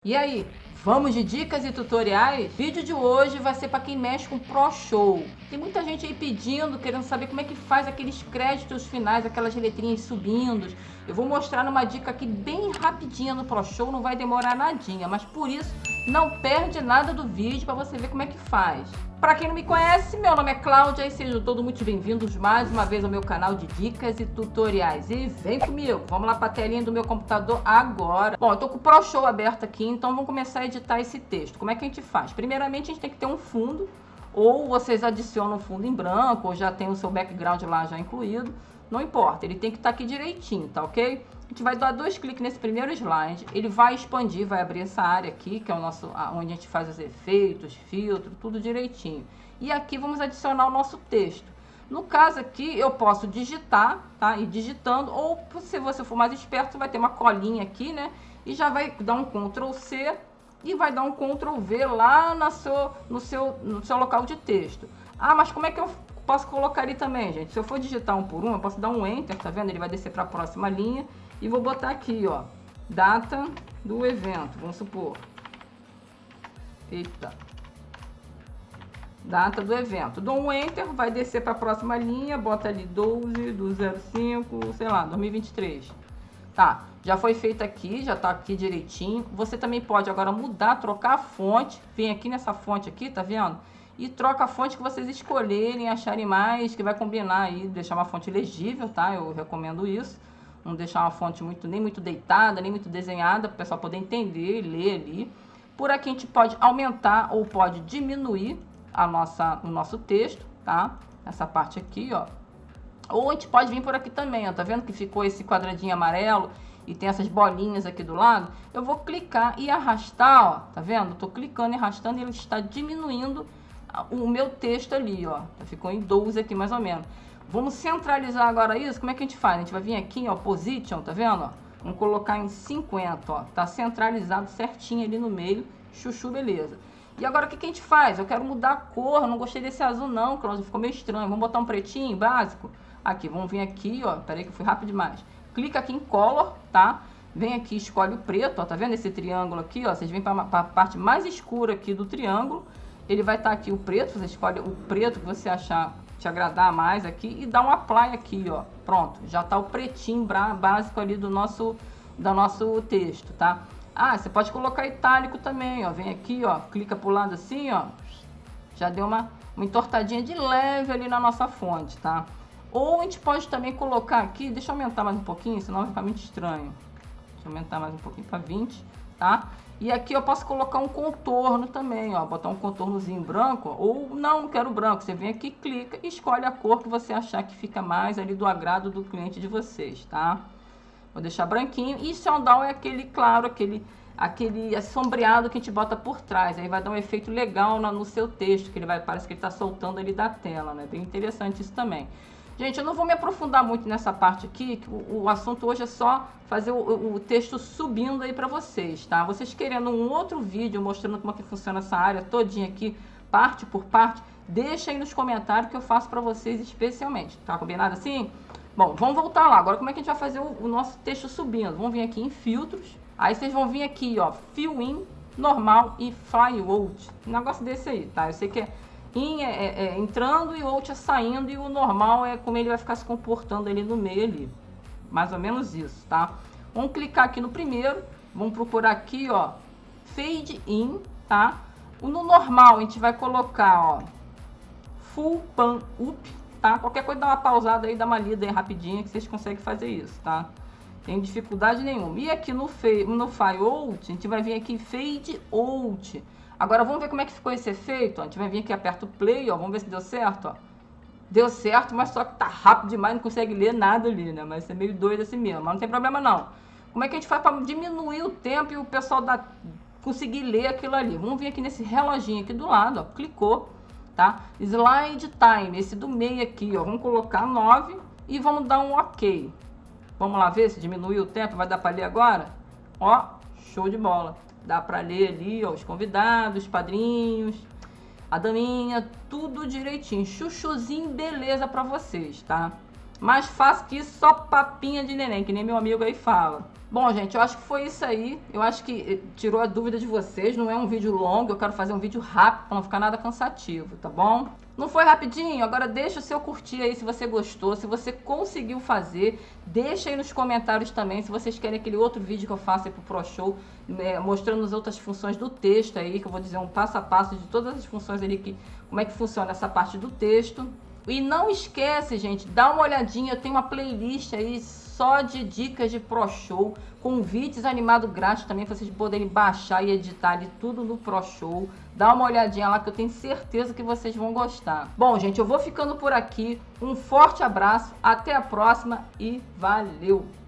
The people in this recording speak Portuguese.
E aí, vamos de dicas e tutoriais? O vídeo de hoje vai ser para quem mexe com ProShow. Tem muita gente aí pedindo, querendo saber como é que faz aqueles créditos finais, aquelas letrinhas subindo. Eu vou mostrar numa dica aqui bem rapidinha no ProShow, não vai demorar nadinha, mas por isso não perde nada do vídeo para você ver como é que faz. Para quem não me conhece, meu nome é Cláudia e sejam todos muito bem-vindos mais uma vez ao meu canal de dicas e tutoriais. E vem comigo, vamos lá para a telinha do meu computador agora. Bom, eu tô com o ProShow aberto aqui, então vamos começar a editar esse texto. Como é que a gente faz? Primeiramente, a gente tem que ter um fundo, ou vocês adicionam um fundo em branco, ou já tem o seu background lá já incluído. Não importa, ele tem que estar aqui direitinho, tá ok? A gente vai dar 2 cliques nesse primeiro slide, ele vai expandir, vai abrir essa área aqui, que é o nosso, onde a gente faz os efeitos, filtro, tudo direitinho. E aqui vamos adicionar o nosso texto. No caso aqui, eu posso digitar, tá? Ir digitando, ou se você for mais esperto, você vai ter uma colinha aqui, né? E já vai dar um Ctrl C e vai dar um Ctrl V lá no seu local de texto. Ah, mas como é que eu posso colocar ali também, gente? Se eu for digitar um por um, eu posso dar um Enter, tá vendo? Ele vai descer para a próxima linha. E vou botar aqui, ó, data do evento, vamos supor. Eita. Data do evento. Dou um Enter, vai descer para a próxima linha, bota ali 12 do 05, sei lá, 2023. Tá, já foi feito aqui, já tá aqui direitinho. Você também pode agora mudar, trocar a fonte. Vem aqui nessa fonte aqui, tá vendo? E troca a fonte que vocês escolherem, acharem mais, que vai combinar aí, deixar uma fonte legível, tá? Eu recomendo isso. Não deixar uma fonte nem muito deitada, nem muito desenhada, para o pessoal poder entender e ler ali. Por aqui a gente pode aumentar ou pode diminuir o nosso texto, tá? Essa parte aqui, ó. Ou a gente pode vir por aqui também, ó. Tá vendo que ficou esse quadradinho amarelo e tem essas bolinhas aqui do lado? Eu vou clicar e arrastar, ó. Tá vendo? Tô clicando e arrastando e ele está diminuindo o meu texto ali, ó. Ficou em 12 aqui mais ou menos. Vamos centralizar agora isso. Como é que a gente faz? A gente vai vir aqui, ó, Position, tá vendo? Ó? Vamos colocar em 50, ó. Tá centralizado certinho ali no meio. Chuchu, beleza. E agora o que a gente faz? Eu quero mudar a cor. Não gostei desse azul não, Cláudio. Ficou meio estranho. Vamos botar um pretinho básico. Aqui, vamos vir aqui, ó. Peraí que eu fui rápido demais. Clica aqui em Color, tá? Vem aqui, escolhe o preto, ó. Tá vendo esse triângulo aqui, ó? Vocês vêm para a parte mais escura aqui do triângulo. Ele vai estar aqui o preto. Você escolhe o preto que você achar te agradar mais aqui e dá um apply aqui, ó. Pronto, já tá o pretinho básico ali do nosso texto, tá? Ah, você pode colocar itálico também, ó. Vem aqui, ó, clica pro lado assim, ó. Já deu uma entortadinha de leve ali na nossa fonte, tá? Ou a gente pode também colocar aqui, deixa eu aumentar mais um pouquinho, senão vai ficar muito estranho. Deixa eu aumentar mais um pouquinho para 20, tá? E aqui eu posso colocar um contorno também, ó, botar um contornozinho branco, ou não quero branco, você vem aqui, clica e escolhe a cor que você achar que fica mais ali do agrado do cliente de vocês, tá? Vou deixar branquinho, e Sundown é aquele claro, aquele sombreado que a gente bota por trás, aí vai dar um efeito legal no seu texto, que ele vai, parece que ele tá soltando ali da tela, né? Bem interessante isso também. Gente, eu não vou me aprofundar muito nessa parte aqui, que o assunto hoje é só fazer o texto subindo aí para vocês, tá? Vocês querendo um outro vídeo mostrando como é que funciona essa área todinha aqui, parte por parte, deixa aí nos comentários que eu faço para vocês especialmente, tá combinado assim? Bom, vamos voltar lá. Agora como é que a gente vai fazer o nosso texto subindo? Vamos vir aqui em filtros, aí vocês vão vir aqui, ó, Fill In, Normal e Fly Out. Um negócio desse aí, tá? Eu sei que In é entrando e o out é saindo, e o normal é como ele vai ficar se comportando ali no meio ali. Mais ou menos isso, tá? Vamos clicar aqui no primeiro, vamos procurar aqui, ó, Fade In, tá? No normal a gente vai colocar, ó, Full Pan Up, tá? Qualquer coisa dá uma pausada aí, dá uma lida aí rapidinho que vocês conseguem fazer isso, tá? Tem dificuldade nenhuma. E aqui no Fade Out, a gente vai vir aqui Fade Out. Agora vamos ver como é que ficou esse efeito, ó. A gente vai vir aqui, aperta o play, ó, vamos ver se deu certo, ó. Deu certo, mas só que tá rápido demais, não consegue ler nada ali, né? Mas é meio doido assim mesmo, mas não tem problema não. Como é que a gente faz para diminuir o tempo e o pessoal conseguir ler aquilo ali? Vamos vir aqui nesse reloginho aqui do lado, ó, clicou, tá? Slide Time, esse do meio aqui, ó, vamos colocar 9 e vamos dar um OK. Vamos lá ver se diminuiu o tempo, vai dar para ler agora? Ó, show de bola. Dá para ler ali, ó, os convidados, os padrinhos, a daminha, tudo direitinho. Chuchuzinho, beleza para vocês, tá? Mais fácil que isso, só papinha de neném, que nem meu amigo aí fala. Bom, gente, eu acho que foi isso aí. Eu acho que tirou a dúvida de vocês. Não é um vídeo longo, eu quero fazer um vídeo rápido para não ficar nada cansativo, tá bom? Não foi rapidinho? Agora deixa o seu curtir aí se você gostou, se você conseguiu fazer. Deixa aí nos comentários também se vocês querem aquele outro vídeo que eu faço aí pro ProShow, né, mostrando as outras funções do texto aí, que eu vou dizer um passo a passo de todas as funções ali, como é que funciona essa parte do texto. E não esquece, gente, dá uma olhadinha, eu tenho uma playlist aí só de dicas de ProShow, com vídeos animados grátis também, para vocês poderem baixar e editar ali tudo no ProShow. Dá uma olhadinha lá que eu tenho certeza que vocês vão gostar. Bom, gente, eu vou ficando por aqui. Um forte abraço, até a próxima e valeu!